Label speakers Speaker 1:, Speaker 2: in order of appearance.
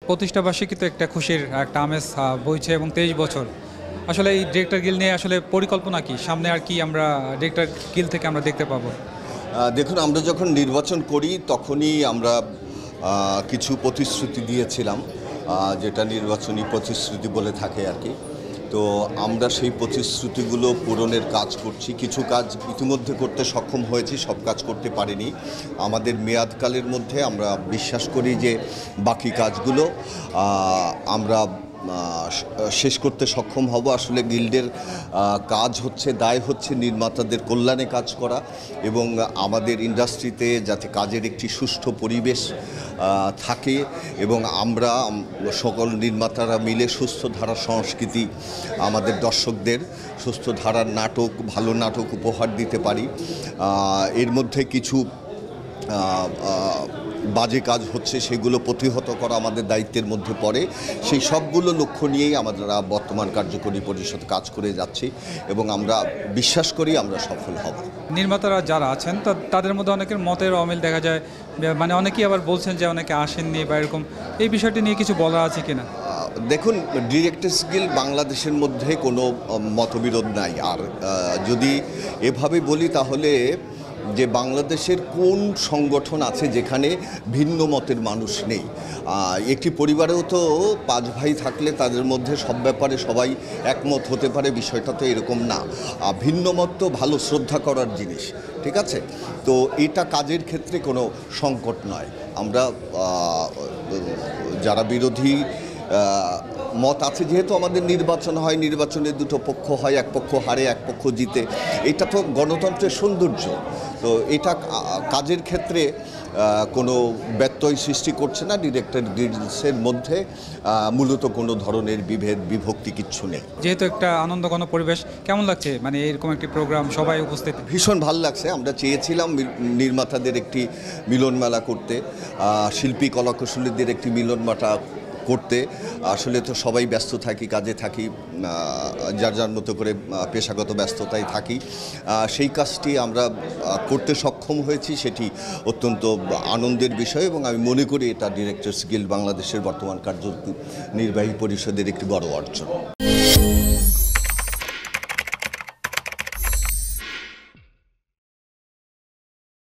Speaker 1: প্রতিষ্ঠা বার্ষিকী তো একটা খুশির একটা আমেজ বইছে এবং 23 বছর। আসলে এই ডিরেক্টর গিল্ড নিয়ে আসলে পরিকল্পনা কি? সামনে আর কি আমরা ডিরেক্টর গিল্ড থেকে আমরা দেখতে পাবো?
Speaker 2: দেখুন, আমরা যখন নির্বাচন করি তখনই আমরা কিছু প্রতিশ্রুতি দিয়েছিলাম, যেটা নির্বাচনী প্রতিশ্রুতি বলে থাকে আর কি। তো আমরা সেই প্রতিশ্রুতিগুলো পূরণের কাজ করছি। কিছু কাজ ইতিমধ্যে করতে সক্ষম হয়েছি, সব কাজ করতে পারিনি। আমাদের মেয়াদকালের মধ্যে আমরা বিশ্বাস করি যে বাকি কাজগুলো আমরা শেষ করতে সক্ষম হব। আসলে গিল্ডের কাজ হচ্ছে, দায় হচ্ছে নির্মাতাদের কল্যাণে কাজ করা এবং আমাদের ইন্ডাস্ট্রিতে যাতে কাজের একটি সুষ্ঠু পরিবেশ থাকে এবং আমরা সকল নির্মাতারা মিলে সুস্থ ধারার সংস্কৃতি আমাদের দর্শকদের সুস্থ ধারার নাটক, ভালো নাটক উপহার দিতে পারি। এর মধ্যে কিছু বাজে কাজ হচ্ছে, সেগুলো প্রতিহত করা আমাদের দায়িত্বের মধ্যে পড়ে। সেই সবগুলো লক্ষ্য নিয়েই আমরা বর্তমান কার্যকরী পরিষদ কাজ করে যাচ্ছি এবং আমরা বিশ্বাস করি আমরা সফল হব।
Speaker 1: নির্মাতারা যারা আছেন তাদের মধ্যে অনেকের মতের অমিল দেখা যায়, মানে অনেকেই আবার বলছেন যে অনেকে আসেননি বা এরকম। এই বিষয়টি নিয়ে কিছু বলা আছে কিনা?
Speaker 2: দেখুন, ডিরেক্টরস গিল্ড বাংলাদেশের মধ্যে কোনো মতবিরোধ নাই। আর যদি এভাবে বলি তাহলে যে বাংলাদেশের কোন সংগঠন আছে যেখানে ভিন্ন মতের মানুষ নেই? একটি পরিবারেও তো 5 ভাই থাকলে তাদের মধ্যে সব ব্যাপারে সবাই একমত হতে পারে, বিষয়টা তো এরকম না। ভিন্ন মত তো ভালো, শ্রদ্ধা করার জিনিস, ঠিক আছে? তো এটা কাজের ক্ষেত্রে কোনো সংকট নয়। আমরা যারা বিরোধী মত আছে, যেহেতু আমাদের নির্বাচন হয়, নির্বাচনে দুটো পক্ষ হয়, এক পক্ষ হারে এক পক্ষ জিতে, এটা তো গণতন্ত্রের সৌন্দর্য। তো এটা কাজের ক্ষেত্রে কোনো ব্যত্যয় সৃষ্টি করছে না। ডিরেক্টর গিল্ডসের মধ্যে মূলত কোনো ধরনের বিভেদ বিভক্তি কিচ্ছু নেই।
Speaker 1: যেহেতু একটা আনন্দঘন পরিবেশ, কেমন লাগছে মানে এরকম একটি প্রোগ্রাম সবাই উপস্থিত?
Speaker 2: ভীষণ ভালো লাগছে। আমরা চেয়েছিলাম নির্মাতাদের একটি মিলন মেলা করতে, শিল্পী কলাকুশলীদের একটি মিলন মেলা করতে। আসলে তো সবাই ব্যস্ত থাকি, কাজে থাকি, যার যার মতো করে পেশাগত ব্যস্ততায় থাকি। সেই কাজটি আমরা করতে সক্ষম হয়েছি, সেটি অত্যন্ত আনন্দের বিষয় এবং আমি মনে করি এটা ডিরেক্টরস গিল্ড বাংলাদেশের বর্তমান কার্যনির্বাহী পরিষদের একটি বড় অর্জন।